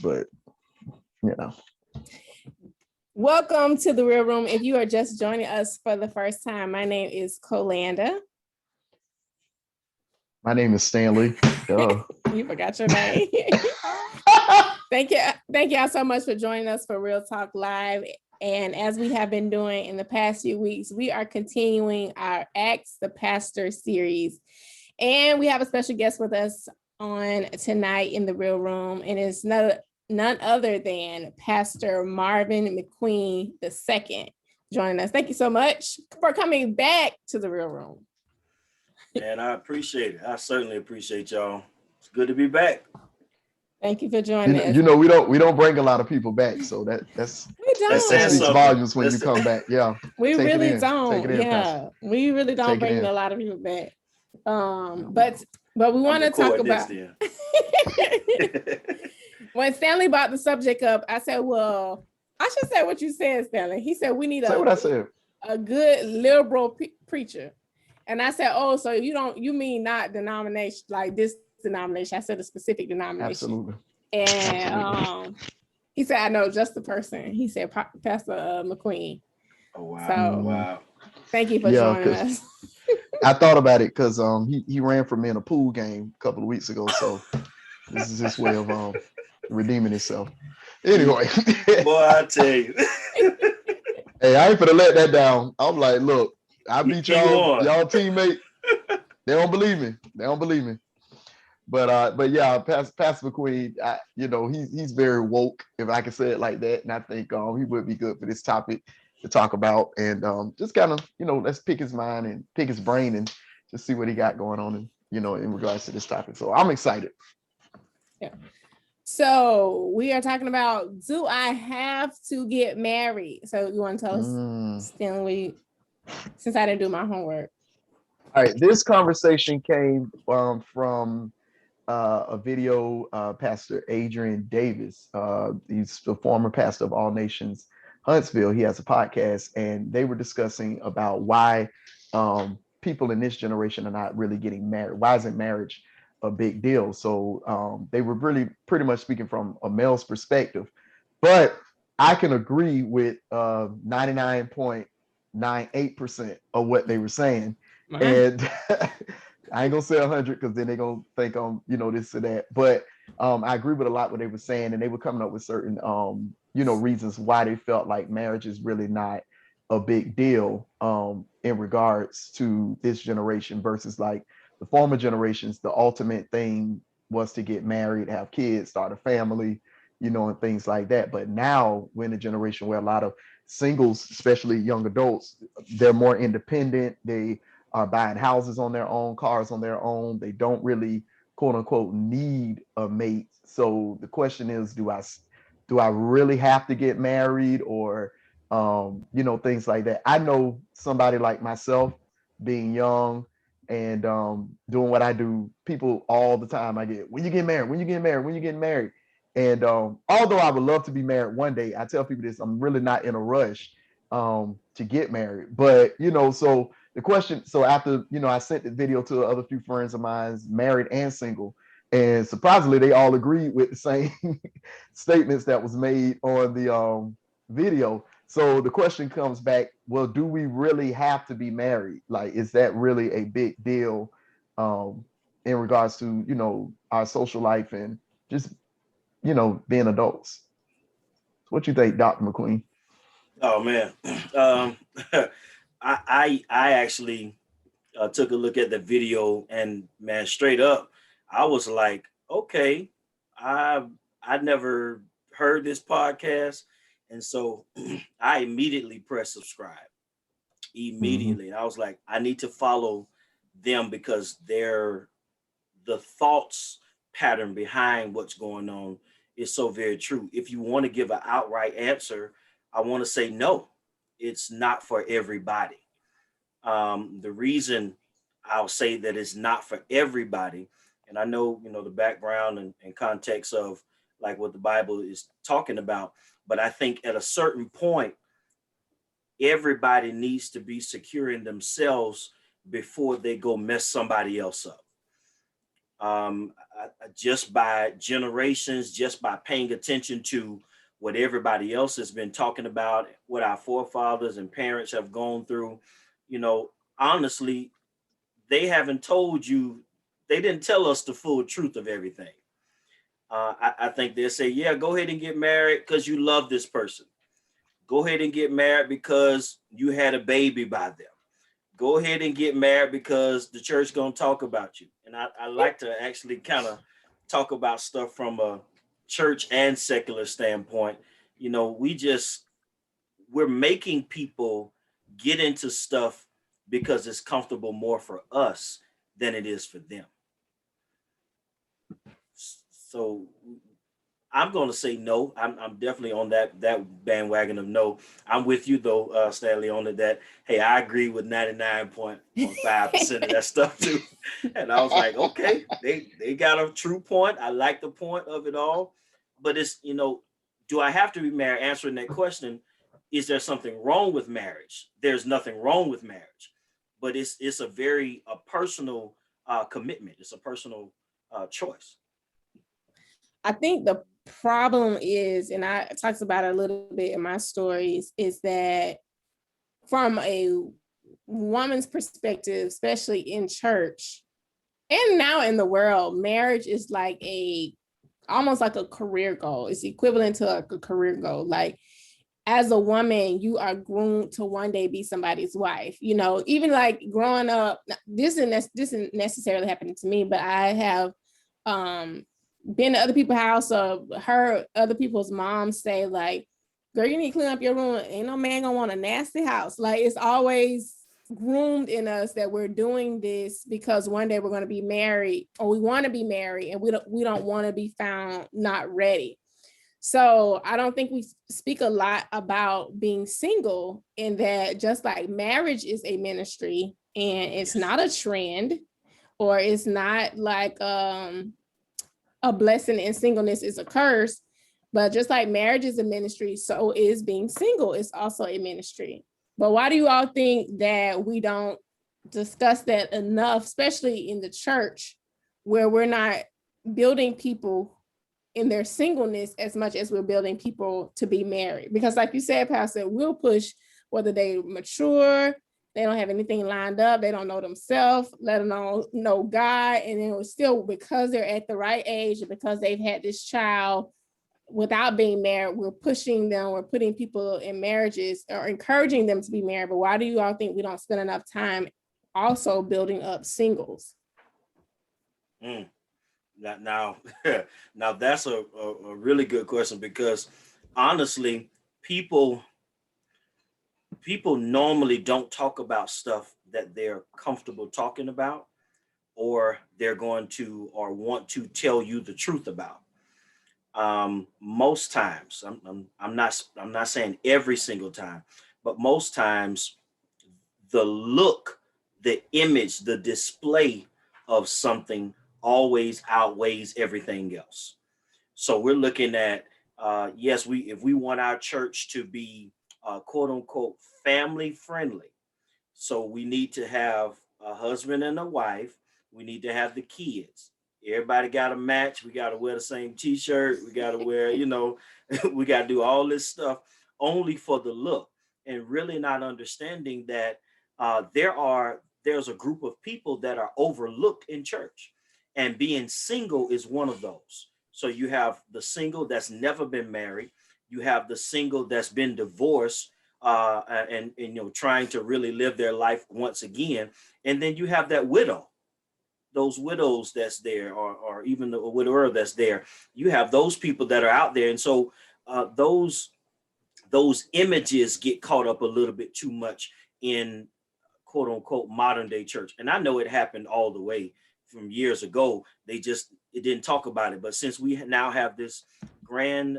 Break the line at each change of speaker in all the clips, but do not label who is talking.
but you know.
Welcome to the Real Room. If you are just joining us for the first time, my name is Colanda.
My name is Stanley.
You forgot your name. Thank y'all so much for joining us for Real Talk Live. And as we have been doing in the past few weeks, we are continuing our Ask the Pastor series. And we have a special guest with us on tonight in the Real Room, and it's none other than Pastor Marvin McQueen II joining us. Thank you so much for coming back to the Real Room.
And I appreciate it. I certainly appreciate y'all. It's good to be back.
Thank you for joining us.
You know, we don't bring a lot of people back, so that speaks volumes when you come back. Yeah,
we really don't. Yeah, we really don't bring a lot of people back. But we want to talk about. When Stanley brought the subject up, I said, "Well, I should say what you said, Stanley." He said, "We need a good liberal preacher," and I said, "Oh, so you mean not denomination like this denomination?" I said a specific denomination.
Absolutely.
And he said, "I know just the person." He said, "Pastor McQueen."
Oh wow!
So
wow!
Thank you for joining us.
I thought about it because he ran from me in a pool game a couple of weeks ago, so this is his way of redeeming himself. Anyway,
boy, I tell you,
hey, I ain't finna let that down. I'm like, look, I beat y'all teammate. They don't believe me. But yeah, Pastor McQueen, he's very woke, if I can say it like that, and I think he would be good for this topic to talk about, and just kind of let's pick his mind and pick his brain and just see what he got going on, and in regards to this topic. So I'm excited.
Yeah. So we are talking about, do I have to get married? So you want to tell us, Stanley, since I didn't do my homework.
All right, this conversation came from a video, Pastor Adrian Davis. He's the former pastor of All Nations Huntsville. He has a podcast, and they were discussing about why people in this generation are not really getting married. Why isn't marriage a big deal? So they were really pretty much speaking from a male's perspective, but I can agree with 99.98% of what they were saying. And I ain't gonna say 100 because then they're gonna think I'm, this or that. But I agree with a lot what they were saying, and they were coming up with certain, reasons why they felt like marriage is really not a big deal in regards to this generation versus like the former generations. The ultimate thing was to get married, have kids, start a family, and things like that. But now we're in a generation where a lot of singles, especially young adults, they're more independent. They are buying houses on their own, cars on their own. They don't really, quote unquote, need a mate. So the question is, do I really have to get married, or things like that? I know somebody like myself, being young and doing what I do, people all the time I get, when you get married, when you get married, when you get married. And although I would love to be married one day, I tell people this, I'm really not in a rush to get married. But so the question, so after I sent the video to other few friends of mine, married and single, and surprisingly they all agreed with the same statements that was made on the video. So the question comes back, well, do we really have to be married? Like, is that really a big deal in regards to our social life and just being adults? What you think, Dr. McQueen?
Oh man, I actually took a look at the video, and man, straight up, I was like, okay, I never heard this podcast, and so I immediately pressed subscribe. Immediately, and I was like, I need to follow them because the thoughts pattern behind what's going on is so very true. If you want to give an outright answer, I want to say no, it's not for everybody. The reason I'll say that it's not for everybody, and I know the background and context of like what the Bible is talking about, but I think at a certain point, everybody needs to be secure in themselves before they go mess somebody else up. just by generations, just by paying attention to what everybody else has been talking about, what our forefathers and parents have gone through, you know, honestly, they haven't told you, they didn't tell us the full truth of everything. I think they'll say, yeah, go ahead and get married because you love this person. Go ahead and get married because you had a baby by them. Go ahead and get married because the church gonna talk about you. And I like to actually kind of talk about stuff from a church and secular standpoint. You know, we're making people get into stuff because it's comfortable more for us than it is for them. So I'm going to say no. I'm definitely on that bandwagon of no. I'm with you though, Stanley, on it. That hey, I agree with 99.5% of that stuff too. And I was like, okay, they got a true point. I like the point of it all, but it's do I have to be married? Answering that question, is there something wrong with marriage? There's nothing wrong with marriage, but it's a personal commitment. It's a personal choice.
I think the problem is, and I talked about it a little bit in my stories, is that from a woman's perspective, especially in church and now in the world, marriage is like almost like a career goal. It's equivalent to like a career goal. Like as a woman, you are groomed to one day be somebody's wife. You know, even like growing up, this isn't necessarily happening to me, but I have been to other people's house or heard other people's moms say like, girl, you need to clean up your room. Ain't no man gonna want a nasty house. Like it's always groomed in us that we're doing this because one day we're going to be married or we want to be married and we don't want to be found not ready. So I don't think we speak a lot about being single, in that just like marriage is a ministry and it's not a trend, or it's not like a blessing and singleness is a curse. But just like marriage is a ministry, so is being single. It's also a ministry. But why do you all think that we don't discuss that enough, especially in the church, where we're not building people in their singleness as much as we're building people to be married? Because like you said, Pastor, we'll push whether they mature, they don't have anything lined up, they don't know themselves, let alone know God. And then it's still because they're at the right age and because they've had this child without being married, we're pushing them, we're putting people in marriages or encouraging them to be married. But why do you all think we don't spend enough time also building up singles?
Now, now that's a really good question, because honestly, people normally don't talk about stuff that they're comfortable talking about, or they're going to or want to tell you the truth about. Most times, I'm not saying every single time, but most times, the look, the image, the display of something always outweighs everything else. So we're looking at yes, if we want our church to be quote unquote family friendly, so we need to have a husband and a wife. We need to have the kids. Everybody got to match. We got to wear the same T-shirt. We got to wear, we got to do all this stuff only for the look, and really not understanding that there's a group of people that are overlooked in church, and being single is one of those. So you have the single that's never been married. You have the single that's been divorced, and trying to really live their life once again. And then you have that widow, those widows that's there, or even the widower that's there. You have those people that are out there. And so those images get caught up a little bit too much in quote unquote modern day church. And I know it happened all the way from years ago. It didn't talk about it. But since we now have this grand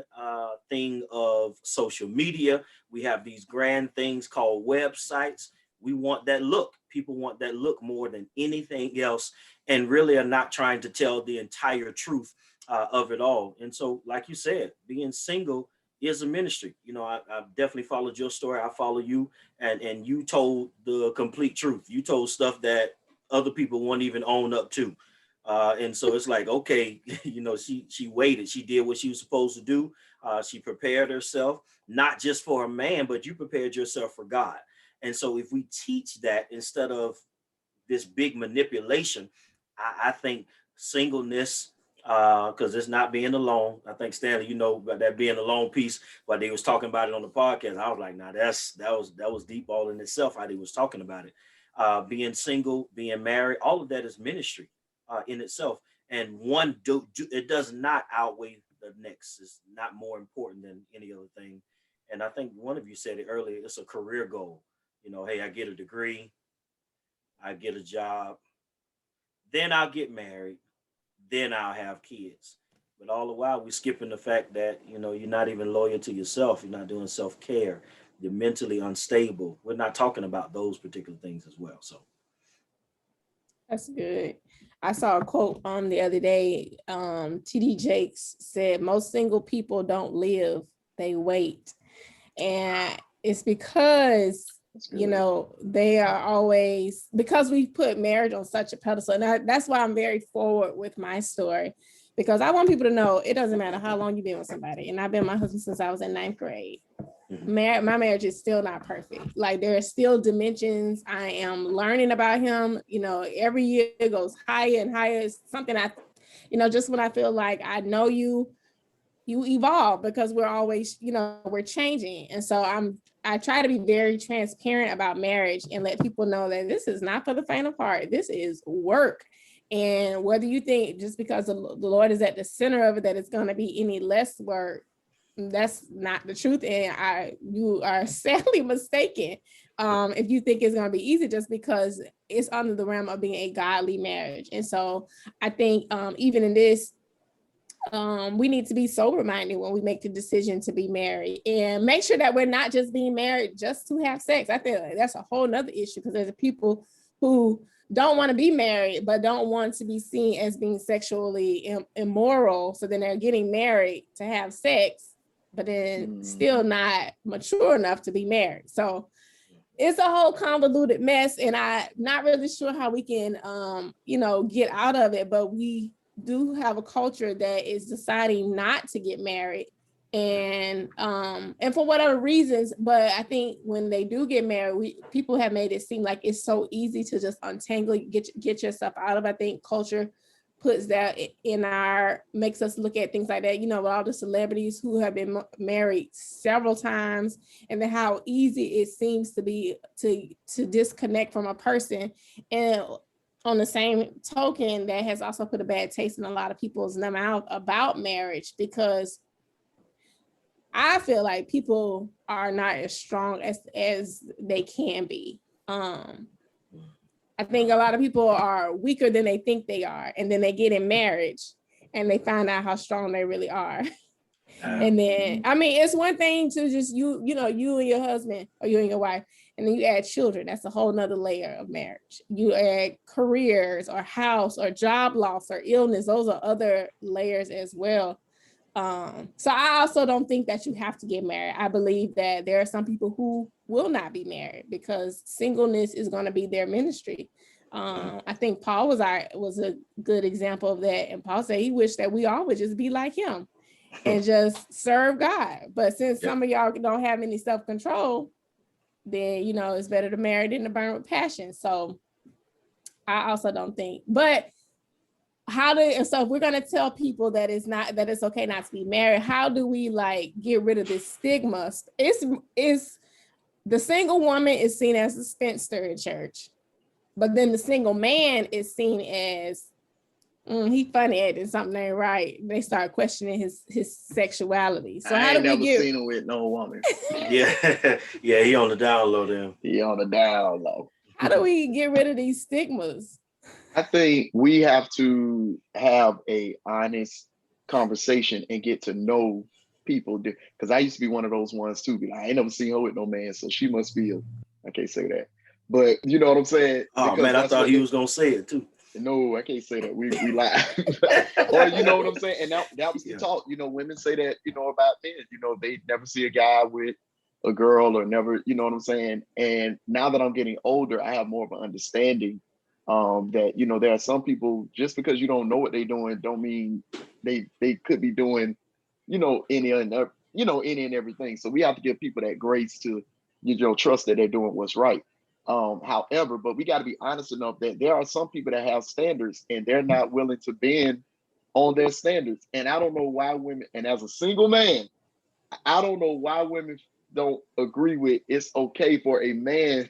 thing of social media, we have these grand things called websites. We want that look. People want that look more than anything else, and really are not trying to tell the entire truth of it all. And so, like you said, being single is a ministry. I definitely followed your story. I follow you, and you told the complete truth. You told stuff that other people won't even own up to. And so it's like, okay, she waited. She did what she was supposed to do. She prepared herself, not just for a man, but you prepared yourself for God. And so if we teach that instead of this big manipulation, I think singleness, because it's not being alone. I think Stanley, about that being alone piece, but they was talking about it on the podcast. I was like, nah, that was deep all in itself, how they was talking about it. Being single, being married, all of that is ministry in itself. And it does not outweigh the next. It's not more important than any other thing. And I think one of you said it earlier, it's a career goal. Hey, I get a degree, I get a job, then I'll get married, then I'll have kids. But all the while, we're skipping the fact that, you're not even loyal to yourself. You're not doing self care. You're mentally unstable. We're not talking about those particular things as well. So
That's good. I saw a quote the other day. TD Jakes said, most single people don't live, they wait. And it's because, they are always, because we put marriage on such a pedestal. And that's why I'm very forward with my story, because I want people to know it doesn't matter how long you've been with somebody. And I've been with my husband since I was in 9th grade. My marriage is still not perfect. Like, there are still dimensions. I am learning about him. Every year it goes higher and higher. It's something just when I feel like I know you evolve, because we're always, we're changing. And so I try to be very transparent about marriage and let people know that this is not for the faint of heart. This is work. And whether you think just because the Lord is at the center of it, that it's going to be any less work, that's not the truth. And you are sadly mistaken if you think it's going to be easy, just because it's under the realm of being a godly marriage. And so I think even in this, we need to be sober-minded when we make the decision to be married, and make sure that we're not just being married just to have sex. I think that's a whole nother issue, because there's people who don't want to be married, but don't want to be seen as being sexually immoral. So then they're getting married to have sex, but then still not mature enough to be married. So it's a whole convoluted mess, and I'm not really sure how we can, get out of it. But we do have a culture that is deciding not to get married, and for whatever reasons. But I think when they do get married, people have made it seem like it's so easy to just untangle, get yourself out of. I think culture puts that makes us look at things like that, with all the celebrities who have been married several times, and then how easy it seems to be to disconnect from a person. And on the same token, that has also put a bad taste in a lot of people's mouth about marriage, because I feel like people are not as strong as they can be. I think a lot of people are weaker than they think they are, and then they get in marriage and they find out how strong they really are. And then, it's one thing to just you and your husband, or you and your wife, and then you add children. That's a whole nother layer of marriage. You add careers or house or job loss or illness. Those are other layers as well. So I also don't think that you have to get married. I believe that there are some people who will not be married because singleness is going to be their ministry. I think Paul was a good example of that. And Paul said he wished that we all would just be like him and just serve God. But since some of y'all don't have any self-control, then, it's better to marry than to burn with passion. So I also don't think, but so if we're going to tell people that it's okay not to be married, how do we get rid of this stigma? It's the single woman is seen as a spinster in church, but then the single man is seen as he funny acting, something ain't right. They start questioning his sexuality. So how do we get?
Seen him with no woman.
yeah, he on the down low then.
He on the down low.
How do we get rid of these stigmas?
I think we have to have a honest conversation and get to know people. Because I used to be one of those ones too. I ain't never seen her with no man, so she must be I can't say that. But you know what I'm saying?
Oh
because
man, I thought he was gonna say it too.
No, I can't say that. We lie. Or you know what I'm saying? And that was the talk. Women say that, about men. They never see a guy with a girl or never, you know what I'm saying? And now that I'm getting older, I have more of an understanding That, you know, there are some people, just because you don't know what they're doing, don't mean they could be doing, you know, any and everything. So we have to give people that grace to, you know, trust that they're doing what's right. However, but we got to be honest enough that there are some people that have standards and they're not willing to bend on their standards. And I don't know why women, and as a single man, I don't know why women don't agree with it's okay for a man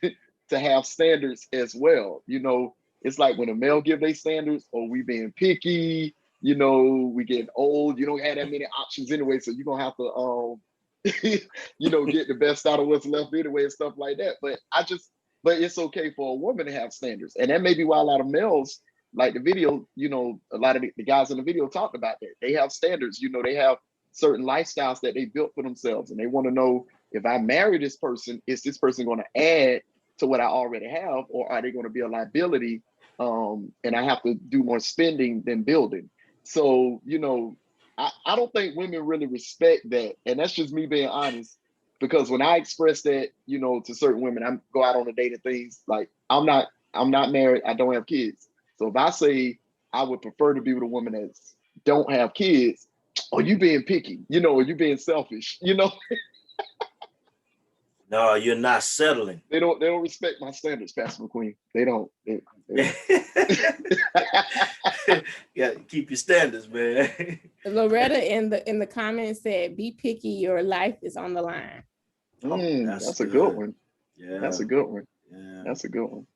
to have standards as well. You know, it's like when a male give their standards, or we being picky, you know, we getting old, you don't have that many options anyway, so you're gonna have to you know, get the best out of what's left anyway and stuff like that. But it's okay for a woman to have standards. And that may be why a lot of males, like the video, you know, a lot of the guys in the video talked about that. They have standards, you know, they have certain lifestyles that they built for themselves. And they want to know, if I marry this person, is this person going to add to what I already have, or are they going to be a liability? And I have to do more spending than building. So, you know, I don't think women really respect that. And that's just me being honest. Because when I express that, you know, to certain women, I go out on a date and things, like I'm not married, I don't have kids. So if I say I would prefer to be with a woman that don't have kids, or you being picky, you know, or you being selfish, you know.
No, you're not settling.
They don't respect my standards, Pastor McQueen. They don't. They
Yeah, keep your standards, man.
Loretta in the comments said, "Be picky. Your life is on the line."
That's a good one.
Yeah,
that's a good one.
Yeah,
That's a good one.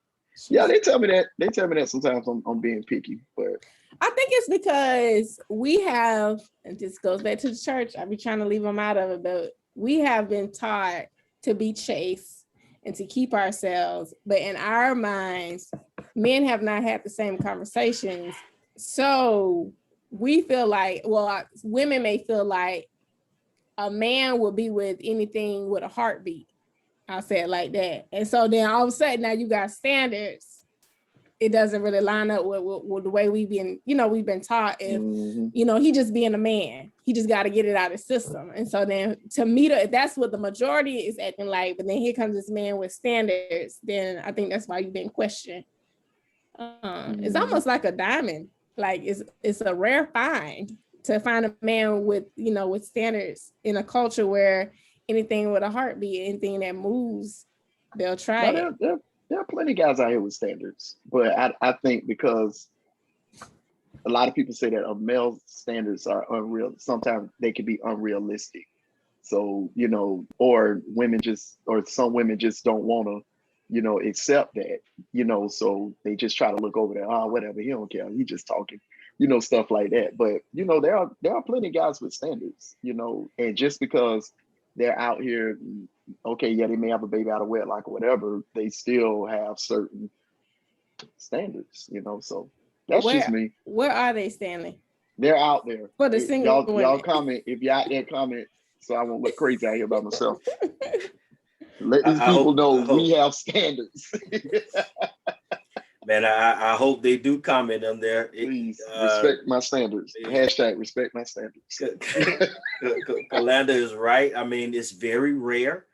Yeah, they tell me that. They tell me that sometimes I'm being picky, but
I think it's because we have, and this goes back to the church. I be trying to leave them out of it, but we have been taught to be chaste and to keep ourselves. But in our minds, men have not had the same conversations. So we feel like, well, women may feel like a man will be with anything with a heartbeat. I'll say it like that. And so then all of a sudden now you got standards. It doesn't really line up with the way we've been taught. If you know, he just being a man, he just got to get it out of the system. And so then to me, that's what the majority is acting like. But then here comes this man with standards. Then I think that's why you've been questioned. It's almost like a diamond. Like it's a rare find to find a man with, you know, with standards in a culture where anything with a heartbeat, anything that moves, they'll try it.
There are plenty of guys out here with standards, but I think because a lot of people say that a male standards are unreal. Sometimes they can be unrealistic. So, you know, or some women just don't want to, you know, accept that, you know, so they just try to look over there. Oh, whatever, he don't care. He just talking, you know, stuff like that. But, you know, there are plenty of guys with standards, you know, and just because they're out here, okay, yeah, they may have a baby out of wedlock or whatever, they still have certain standards, you know, so that's just me.
Where are they, Stanley?
They're out there.
For the single
y'all comment, if you're out there, comment, so I won't look crazy out here by myself. Let these people know we have standards.
Man, I hope they do comment on there.
Please respect my standards. Hashtag respect my standards.
Kalanda is right. I mean, it's very rare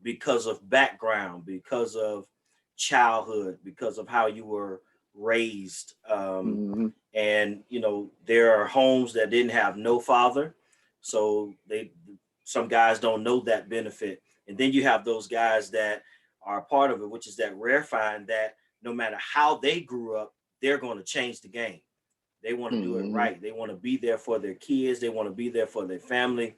because of background, because of childhood, because of how you were raised. And, you know, there are homes that didn't have no father. So some guys don't know that benefit. And then you have those guys that are a part of it, which is that rare find that no matter how they grew up, they're going to change the game. They want to do it right. They want to be there for their kids. They want to be there for their family.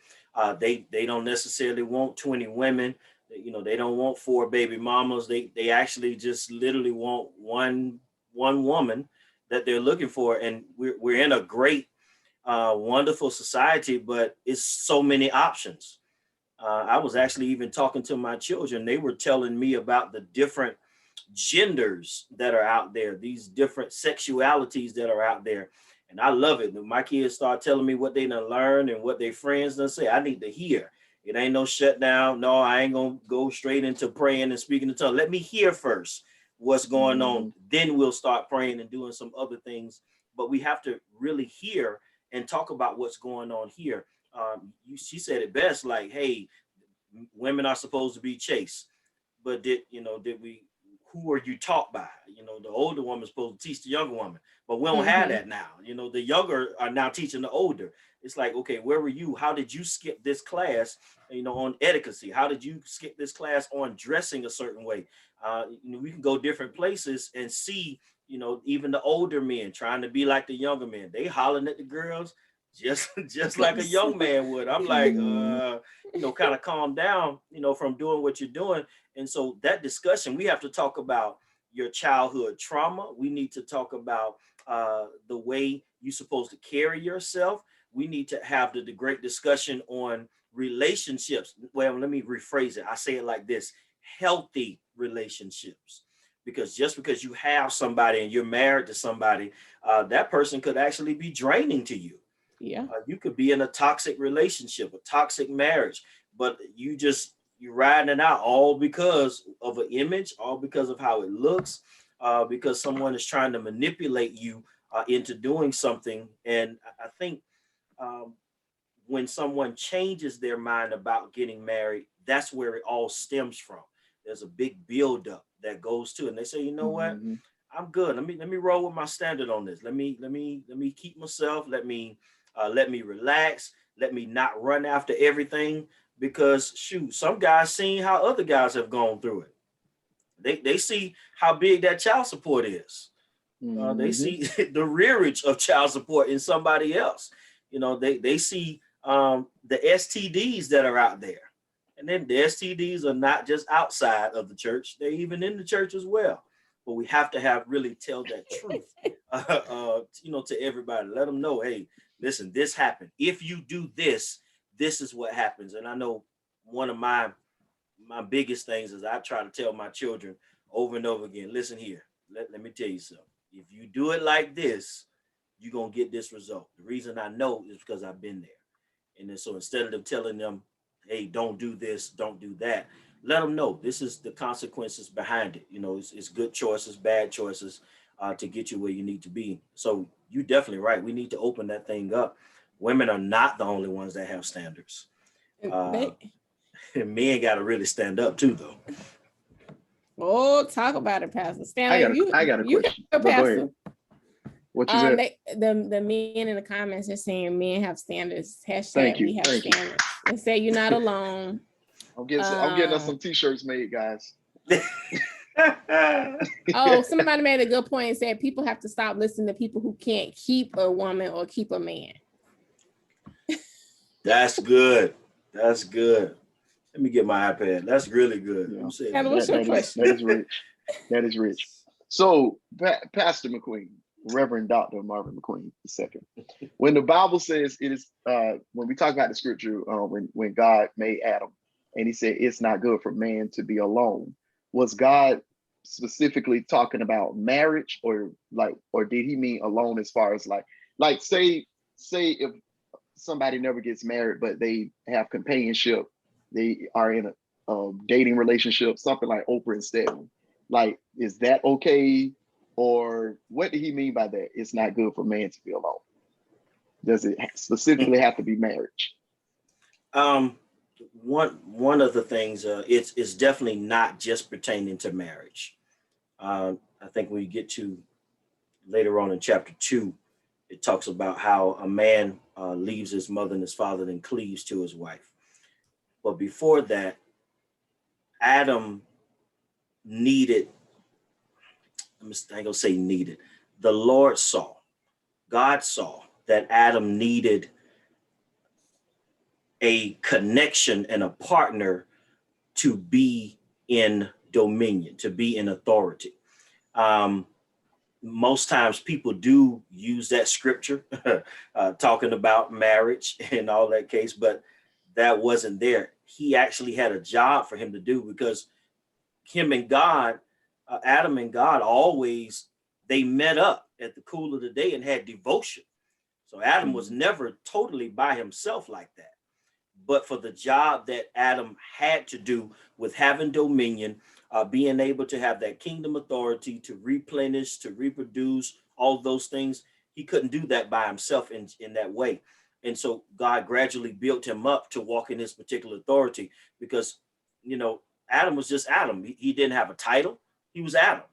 They don't necessarily want 20 women. You know, they don't want 4 baby mamas. They actually just literally want one woman that they're looking for. And we're in a great, wonderful society, but it's so many options. I was actually even talking to my children. They were telling me about the different genders that are out there, these different sexualities that are out there. And I love it. When my kids start telling me what they done learned and what their friends done say, I need to hear. It ain't no shutdown. No, I ain't going to go straight into praying and speaking in tongues. Let me hear first what's going on. Then we'll start praying and doing some other things. But we have to really hear and talk about what's going on here. She said it best, like, hey, women are supposed to be chaste. But who are you taught by? You know, the older woman's supposed to teach the younger woman, but we don't have
Mm-hmm.
that now. You know, the younger are now teaching the older. It's like, okay, where were you? How did you skip this class, you know, on etiquette? How did you skip this class on dressing a certain way? You know, we can go different places and see, you know, even the older men trying to be like the younger men. They hollering at the girls just like a young man would. I'm like,
Mhm.
you know, kind of calm down, you know, from doing what you're doing. And so that discussion, we have to talk about your childhood trauma. We need to talk about the way you're supposed to carry yourself. We need to have the great discussion on relationships. Well, let me rephrase it. I say it like this: healthy relationships. Because just because you have somebody and you're married to somebody, that person could actually be draining to you.
Yeah.
You could be in a toxic relationship, a toxic marriage, but you're riding it out all because of an image, all because of how it looks, because someone is trying to manipulate you into doing something. And I think um, when someone changes their mind about getting married, that's where it all stems from. There's a big buildup that goes to, and they say, you know what,
Mhm.
I'm good. Let me roll with my standard on this. Let me keep myself. Let me relax. Let me not run after everything because shoot, some guys seen how other guys have gone through it. They see how big that child support is. They
Mhm.
see the rearage of child support in somebody else. You know, they see the STDs that are out there. And then the STDs are not just outside of the church, they're even in the church as well. But we have to have really tell that truth, you know, to everybody. Let them know, hey, listen, this happened. If you do this, this is what happens. And I know one of my biggest things is I try to tell my children over and over again, listen here, let me tell you something. If you do it like this, you're going to get this result. The reason I know is because I've been there. And then so instead of them telling them, hey, don't do this, don't do that, let them know this is the consequences behind it. You know, it's good choices, bad choices to get you where you need to be. So you're definitely right. We need to open that thing up. Women are not the only ones that have standards. Uh,
They,
Men got to really stand up too, though.
oh, talk about it, Pastor
I
Stanley.
got a I got a
You
question,
go,
but go ahead.
Pastor.
What you said?
The men in the comments are saying men have standards.
Thank
Hashtag we
you,
have
thank you.
standards. They say you're not alone.
I'm getting us
Um,
some t-shirts made, guys.
oh, somebody made a good point and said people have to stop listening to people who can't keep a woman or keep a man.
That's good. That's good. Let me get my iPad. That's really good.
Yeah,
Who said
Tyler, what's
that?
your
that
question?
is rich. That is rich. So, Pastor McQueen, Reverend Dr. Marvin McQueen II. When the Bible says it is, when we talk about the scripture, when God made Adam, and He said it's not good for man to be alone, was God specifically talking about marriage, or did He mean alone as far as like say if somebody never gets married but they have companionship, they are in a dating relationship, something like Oprah and Stedman, like is that okay, or what did he mean by that? It's not good for man to be alone. Does it specifically have to be marriage?
um, one of the things it's definitely not just pertaining to marriage. I think when you get to later on in chapter 2, it talks about how a man leaves his mother and his father and cleaves to his wife. But before that, Adam needed, I ain't gonna say needed, the Lord saw, God saw that Adam needed a connection and a partner to be in dominion, to be in authority. Um, Most times people do use that scripture talking about marriage and all that case, but that wasn't there. He actually had a job for him to do because him and God, Adam and God always, they met up at the cool of the day and had devotion. So Adam was
Mhm.
never totally by himself like that. But for the job that Adam had to do with having dominion, being able to have that kingdom authority to replenish, to reproduce, all those things, he couldn't do that by himself in that way. And so God gradually built him up to walk in this particular authority because, you know, Adam was just Adam. He didn't have a title. He was Adam.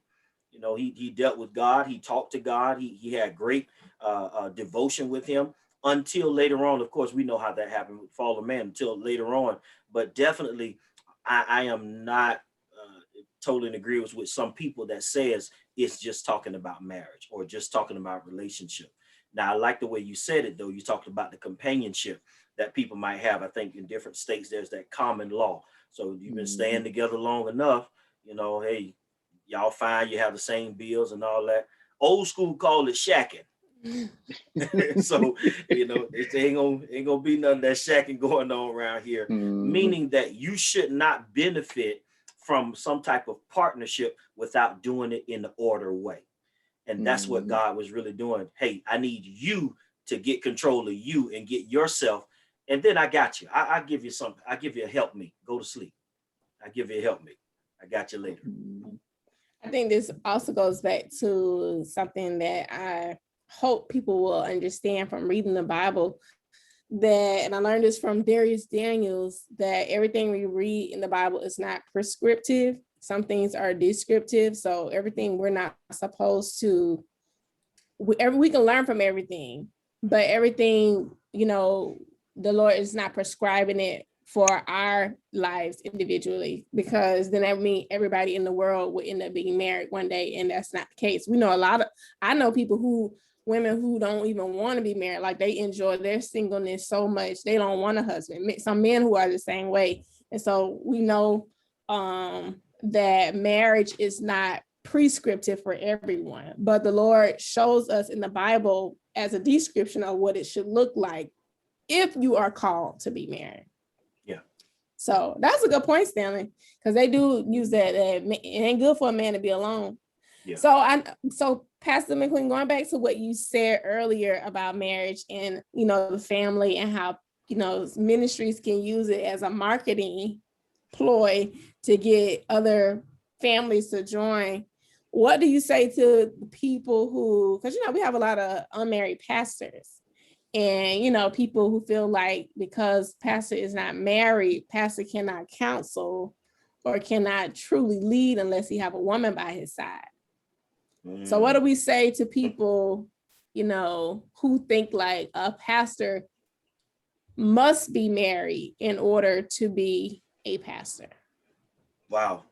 You know, he dealt with God. He talked to God. He had great devotion with him until later on. Of course, we know how that happened with fallen man until later on. But definitely, I am not totally in agreement with some people that says it's just talking about marriage or just talking about relationship. Now, I like the way you said it, though. You talked about the companionship that people might have. I think in different states, there's that common law. So you've been staying together long enough, you know, hey, y'all fine, you have the same bills and all that. Old school call it shacking. So, you know, it ain't gonna be none of that shacking going on around here, meaning that you should not benefit from some type of partnership without doing it in the order way. And that's what God was really doing. Hey, I need you to get control of you and get yourself. And then I got you. I give you something. I give you a help me. Go to sleep. I give you a help me. I got you later.
I think this also goes back to something that I hope people will understand from reading the Bible, that, and I learned this from Darius Daniels, that everything we read in the Bible is not prescriptive. Some things are descriptive. So everything we're not supposed to, we can learn from everything, but everything, you know, the Lord is not prescribing it for our lives individually, because then that means everybody in the world will end up being married one day, and that's not the case. We know I know people women who don't even want to be married, like they enjoy their singleness so much they don't want a husband. Some men who are the same way. And so we know that marriage is not prescriptive for everyone, but the Lord shows us in the Bible as a description of what it should look like if you are called to be married.
Yeah.
So that's a good point, Stanley, because they do use that. It ain't good for a man to be alone. Yeah. So Pastor McQueen, going back to what you said earlier about marriage and, you know, the family and how, you know, ministries can use it as a marketing ploy to get other families to join. What do you say to people who, because, you know, we have a lot of unmarried pastors, and, you know, people who feel like because pastor is not married, pastor cannot counsel or cannot truly lead unless he have a woman by his side. So what do we say to people, you know, who think like a pastor must be married in order to be a pastor?
Wow.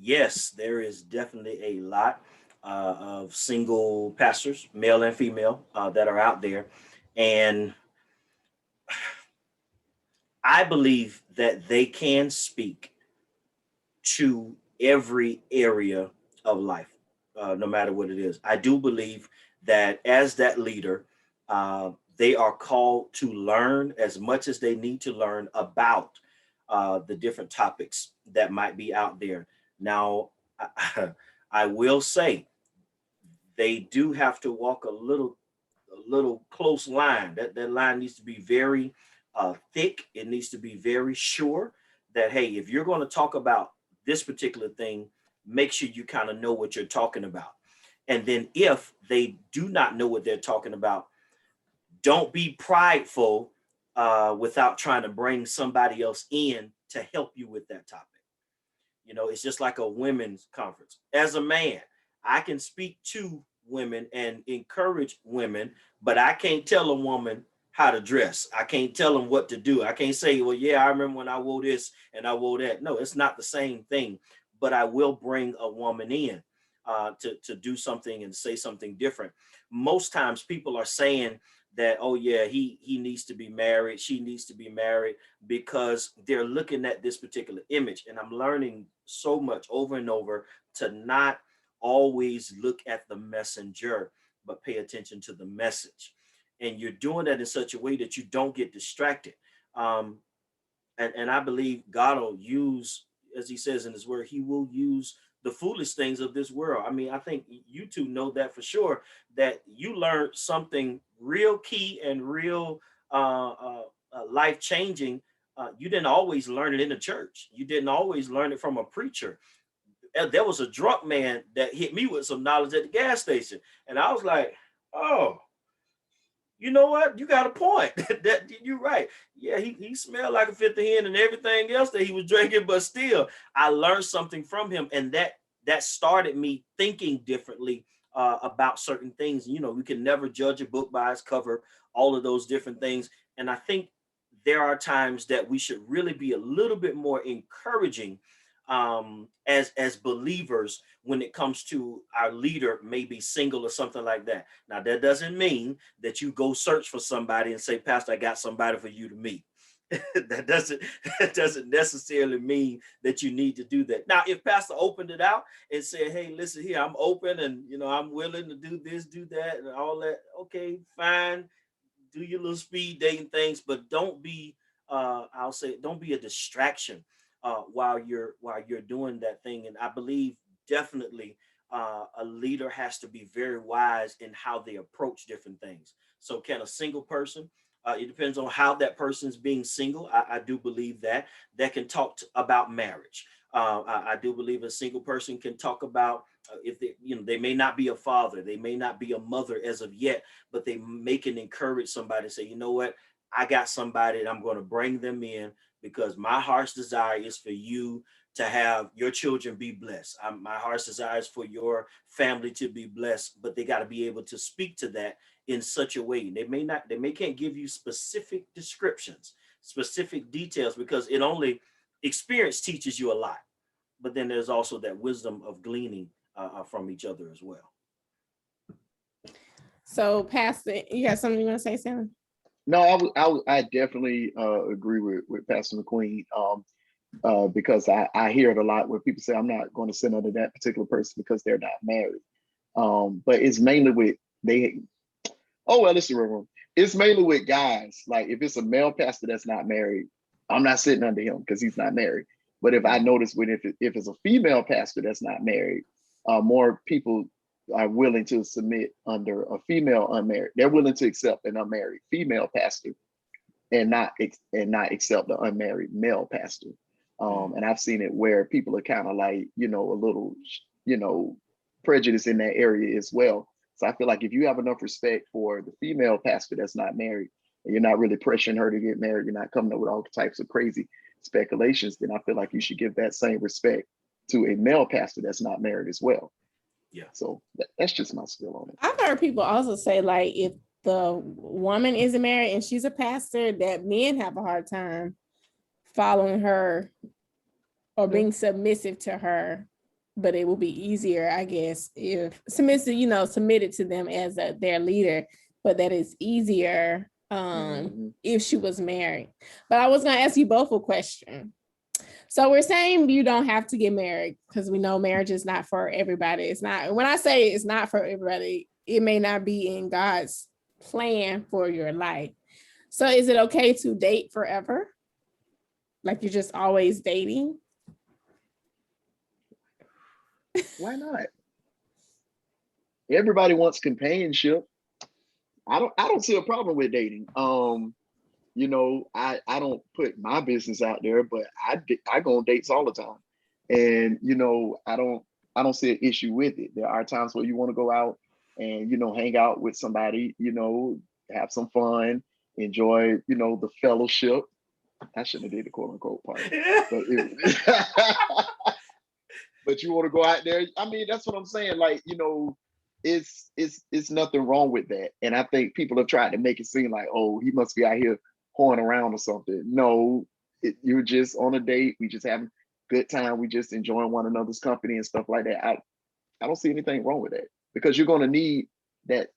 Yes, there is definitely a lot of single pastors, male and female, that are out there. And I believe that they can speak to every area of life, no matter what it is. I do believe that as that leader, they are called to learn as much as they need to learn about the different topics that might be out there. Now, I will say they do have to walk a little close line. That line needs to be very thick. It needs to be very sure that, hey, if you're going to talk about this particular thing, make sure you kind of know what you're talking about. And then if they do not know what they're talking about, don't be prideful without trying to bring somebody else in to help you with that topic. You know, it's just like a women's conference. As a man, I can speak to women and encourage women, but I can't tell a woman how to dress. I can't tell them what to do. I can't say, well, yeah, I remember when I wore this and I wore that. No, it's not the same thing, but I will bring a woman in to do something and say something different. Most times people are saying that, oh yeah, he needs to be married, she needs to be married, because they're looking at this particular image. And I'm learning so much over and over to not always look at the messenger, but pay attention to the message. And you're doing that in such a way that you don't get distracted. And I believe God will use, as he says in his word, he will use the foolish things of this world. I mean, I think you two know that for sure, that you learned something real key and real life changing. You didn't always learn it in the church. You didn't always learn it from a preacher. There was a drunk man that hit me with some knowledge at the gas station. And I was like, oh, you know what? You got a point. That you're right. Yeah, he smelled like a 50 hen and everything else that he was drinking, but still, I learned something from him, and that started me thinking differently about certain things. You know, we can never judge a book by its cover, all of those different things. And I think there are times that we should really be a little bit more encouraging as believers when it comes to our leader may be single or something like that. Now that doesn't mean that you go search for somebody and say, Pastor, I got somebody for you to meet. that doesn't that doesn't necessarily mean that you need to do that. Now, if Pastor opened it out and said, hey, listen here, I'm open and I'm willing to do this, do that, and all that, okay, fine, do your little speed dating things, but don't be I'll say don't be a distraction while you're doing that thing. And I believe definitely a leader has to be very wise in how they approach different things. So can a single person, it depends on how that person's being single. I do believe that can talk about marriage. I do believe a single person can talk about if they may not be a father, they may not be a mother as of yet, but they may can encourage somebody, say, you know what, I got somebody and I'm going to bring them in because my heart's desire is for you to have your children be blessed. My heart's desire is for your family to be blessed, but they got to be able to speak to that in such a way. They may can't give you specific descriptions, specific details, because it only experience teaches you a lot. But then there's also that wisdom of gleaning from each other as well.
So, Pastor, you got something you want to say, Sam?
No, I definitely agree with Pastor McQueen, because I hear it a lot where people say, I'm not going to send under that particular person because they're not married. But it's mainly with they. Oh well, it's the real room. It's mainly with guys. Like if it's a male pastor that's not married, I'm not sitting under him because he's not married. But if I notice if it's a female pastor that's not married, more people are willing to submit under a female unmarried. They're willing to accept an unmarried female pastor and not accept the unmarried male pastor. And I've seen it where people are kind of like, a little, prejudice in that area as well. So I feel like if you have enough respect for the female pastor that's not married, and you're not really pressuring her to get married, you're not coming up with all types of crazy speculations, then I feel like you should give that same respect to a male pastor that's not married as well.
Yeah.
So that's just my spill on it.
I've heard people also say, like, if the woman isn't married and she's a pastor, that men have a hard time following her or being submissive to her, but it will be easier, I guess, if submitted to them as their leader, but that is easier if she was married. But I was going to ask you both a question. So we're saying you don't have to get married because we know marriage is not for everybody. It's not, when I say it's not for everybody, it may not be in God's plan for your life. So is it okay to date forever? Like you're just always dating?
Why not? Everybody wants companionship. I don't see a problem with dating. I don't put my business out there, but I go on dates all the time. And I don't see an issue with it. There are times where you want to go out and hang out with somebody, have some fun, enjoy, the fellowship. I shouldn't have did the quote unquote part. But you want to go out there. I mean, that's what I'm saying. Like, it's nothing wrong with that. And I think people have tried to make it seem like, oh, he must be out here horn around or something. No, you're just on a date. We just having a good time. We just enjoying one another's company and stuff like that. I don't see anything wrong with that, because you're going to need that.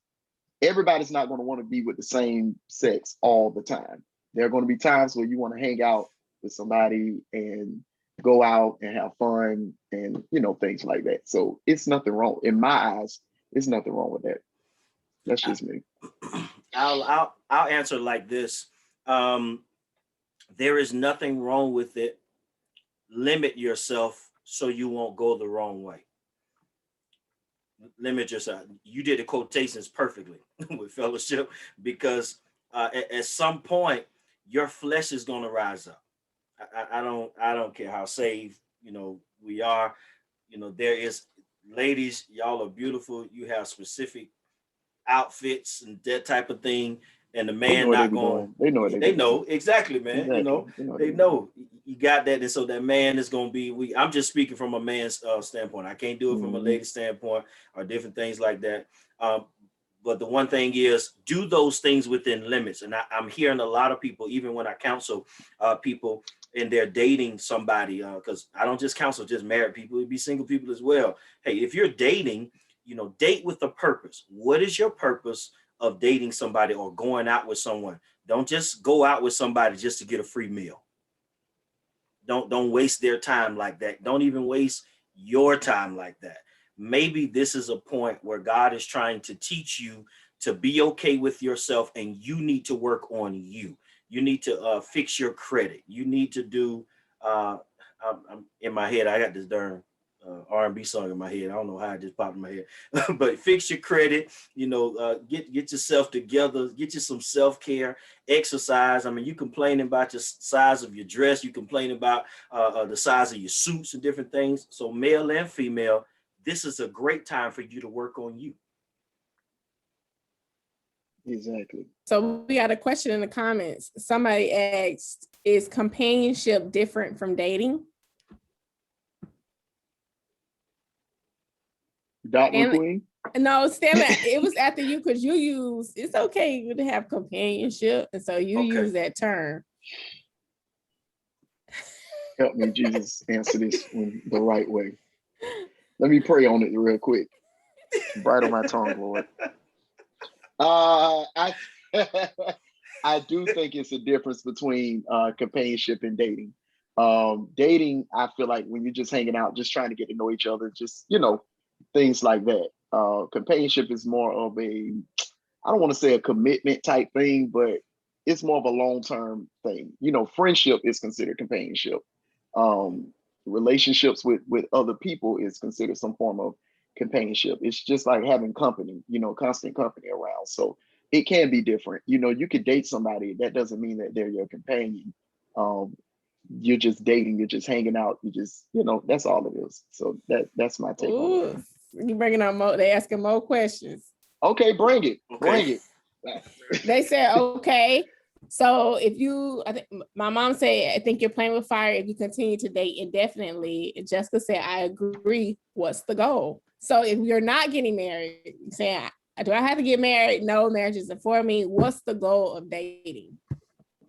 Everybody's not going to want to be with the same sex all the time. There are going to be times where you want to hang out with somebody and go out and have fun and things like that. So it's nothing wrong in my eyes. It's nothing wrong with that. That's just me.
I'll answer like this. There is nothing wrong with it. Limit yourself so you won't go the wrong way. Limit yourself. You did the quotations perfectly with fellowship, because at some point your flesh is going to rise up. I don't care how saved we are. There is, ladies, y'all are beautiful. You have specific outfits and that type of thing, and the
They know
man
what they
not
be
going.
doing. They know what they
They
be doing.
know exactly, man.
Exactly.
You know,
They know what
they
they be doing.
know you got that, and so that man is going to be. I'm just speaking from a man's standpoint. I can't do it from a lady's standpoint or different things like that. Um, but the one thing is, do those things within limits. And I'm hearing a lot of people, even when I counsel people and they're dating somebody, because I don't just counsel just married people, it'd be single people as well. Hey, if you're dating, date with a purpose. What is your purpose of dating somebody or going out with someone? Don't just go out with somebody just to get a free meal. Don't waste their time like that. Don't even waste your time like that. Maybe this is a point where God is trying to teach you to be okay with yourself, and you need to work on you. You need to fix your credit. You need to do. I'm in my head. I got this darn R&B song in my head. I don't know how it just popped in my head, but fix your credit. Get yourself together. Get you some self-care, exercise. I mean, you complaining about the size of your dress. You complaining about the size of your suits and different things. So male and female, this is a great time for you to work on you.
Exactly.
So we got a question in the comments. Somebody asked, is companionship different from dating?
Dot McQueen?
No, Stanley, it was after you, because you use, it's okay to have companionship. And so you use that term.
Help me, Jesus, answer this in the right way. Let me pray on it real quick. Bright on my tongue, Lord. I do think it's a difference between companionship and dating. Dating, I feel like when you're just hanging out, just trying to get to know each other, just things like that. Companionship is more of a, I don't want to say a commitment type thing, but it's more of a long-term thing. Friendship is considered companionship. Relationships with other people is considered some form of companionship. It's just like having company, constant company around. So it can be different. You could date somebody. That doesn't mean that they're your companion. You're just dating. You're just hanging out. You just, that's all it is. So that's my take on it.
You bringing up more? They asking more questions.
Okay, bring it. Bring it.
They said, okay. So if you, I think my mom said, I think you're playing with fire if you continue to date indefinitely. And Jessica said, I agree. What's the goal? So if you're not getting married, saying, do I have to get married? No, marriage isn't for me. What's the goal of dating?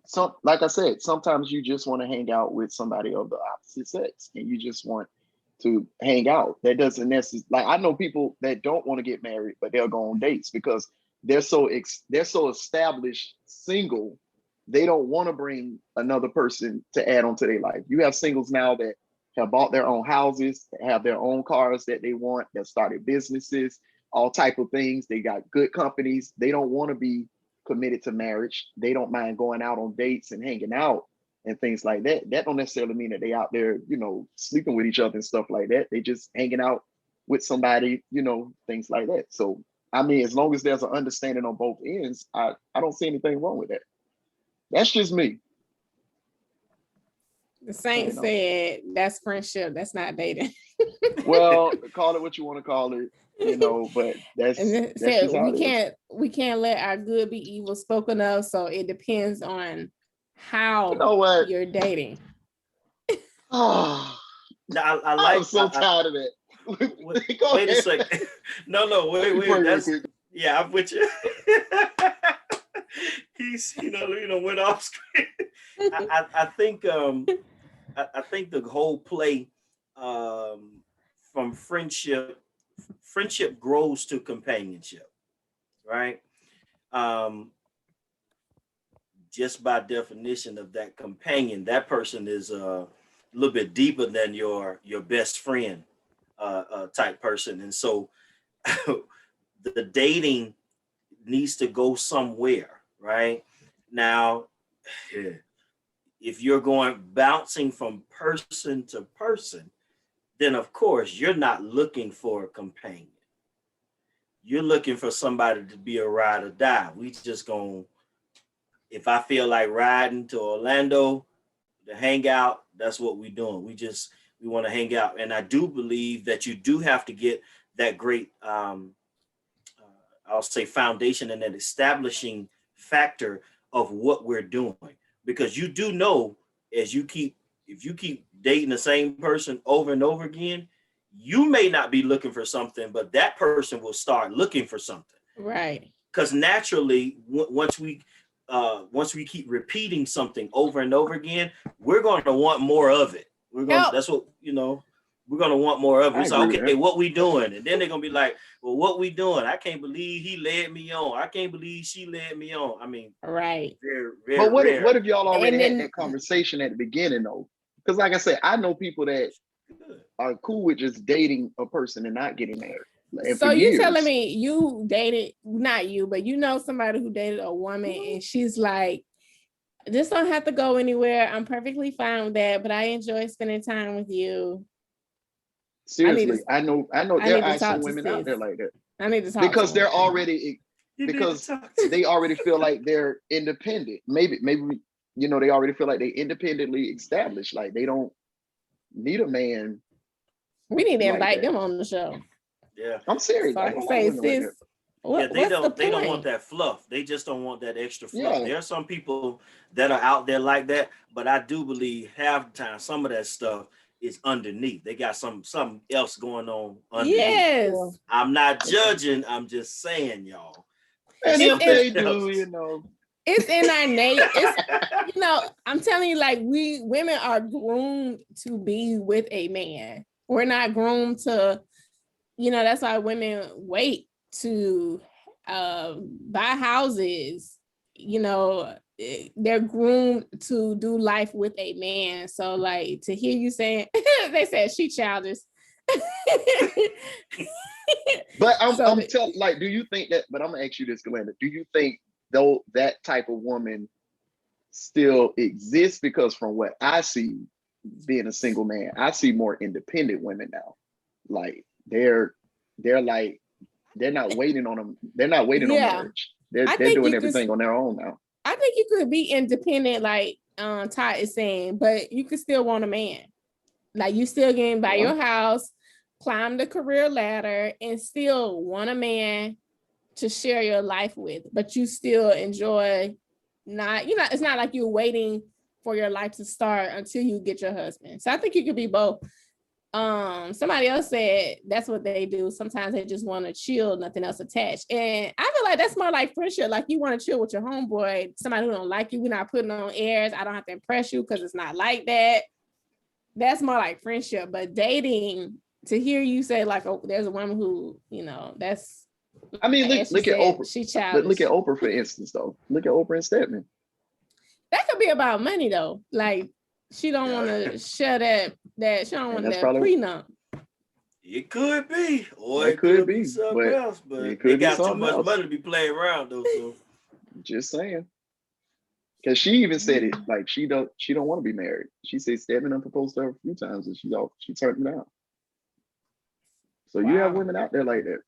So, like I said, sometimes you just want to hang out with somebody of the opposite sex, and you just want to hang out. That doesn't necessarily, like, I know people that don't want to get married, but they'll go on dates because they're so established single. They don't want to bring another person to add on to their life. You have singles now that have bought their own houses, that have their own cars that they want, that started businesses, all type of things. They got good companies. They don't want to be committed to marriage. They don't mind going out on dates and hanging out and things like that. That don't necessarily mean that they out there, sleeping with each other and stuff like that. They just hanging out with somebody, things like that. So, I mean, as long as there's an understanding on both ends, I don't see anything wrong with that. That's just me.
The Saint said that's friendship. That's not dating.
Well, call it what you want to call it, but that's just how
we can't let our good be evil spoken of. So it depends on how you're dating.
Oh, I'm so tired of that.
Wait a second. No, wait. That's yeah, I'm with you. He's went off screen. I think the whole play from friendship grows to companionship, right? Just by definition of that companion, that person is a little bit deeper than your best friend type person, and so the dating needs to go somewhere, right? Now, if you're going bouncing from person to person, then of course you're not looking for a companion. You're looking for somebody to be a ride or die. We just gonna, if I feel like riding to Orlando to hang out, that's what we're doing. We want to hang out. And I do believe that you do have to get that great I'll say foundation and an establishing factor of what we're doing. Because you do know, as you keep if you keep dating the same person over and over again, you may not be looking for something, but that person will start looking for something.
Right.
Because naturally, once we keep repeating something over and over again, we're going to want more of it.
Help.
That's what, we're going to want more of it.
I
It's
agree
like,
with
okay,
that.
what we doing? And then they're going to be like, well, what we doing? I can't believe he led me on. I can't believe she led me on. I mean,
Right.
very,
But
very
what
rare.
if y'all already
And
had
then
that conversation at the beginning though? Because like I said, I know people that
Good.
are cool with just dating a person and not getting married. And
so
for
you
years.
telling me you dated, not you, but you know somebody who dated a woman and she's like, this don't have to go anywhere. I'm perfectly fine with that, but I enjoy spending time with you.
Seriously, I know
I
there
need to
are some
talk to
women out there
sis.
like that
I need to talk
because
to
they're
her.
already
You need to
because
talk to
they already feel like they're independent. Maybe they already feel like they independently established. Like they don't need a man
We need to
like
invite
that.
them on the show.
Yeah.
I'm serious.
So
I
I
know
can
a lot of
say,
women like
sis,
that.
Yeah,
what's the
they don't want
point?
that fluff. They just don't want that extra fluff.
Yeah.
There are some people that are out there like that, but I do believe half the time some of that stuff is underneath. They got something else going on underneath.
Yes.
Yeah.
I'm not judging, I'm just saying, y'all.
And
It's
if
Something
they
else.
do,
It's in our name. It's I'm telling you, like we women are groomed to be with a man. We're not groomed to, that's why women wait to buy houses. They're groomed to do life with a man. So like to hear you saying, they said she childish.
but
So
do you think that? But I'm gonna ask you this, Glenda. Do you think though that type of woman still exists? Because from what I see, being a single man, I see more independent women now. Like they're like they're not waiting on them. They're not waiting on
yeah,
marriage.
I
They're
think
doing
you could.
everything on their own now.
I think you could be independent, like Todd is saying, but you could still want a man. Like you still getting buy
Yeah.
your house, climb the career ladder, and still want a man to share your life with, but you still enjoy it's not like you're waiting for your life to start until you get your husband. So I think you could be both. Somebody else said that's what they do. Sometimes they just want to chill, nothing else attached. And I feel like that's more like friendship. Like you want to chill with your homeboy, somebody who don't like you. We're not putting on airs. I don't have to impress you because it's not like that. That's more like friendship. But dating, to hear you say like, oh, there's a woman who, that's.
I mean, look at Oprah.
She
But look
childish.
at Oprah, for instance, though. Look at Oprah and Stedman.
That could be about money though. Like she don't want to share that she don't
And
want
that's
that
probably
prenup.
It could be, or
that
it could be
be,
something
but
else, but
it
they
could be
got too
something
much
else.
money to be playing around though. So
Just saying. Because she even said it, like she don't want to be married. She said Stedman done proposed to her a few times and she turned him down. So you have women out there like that.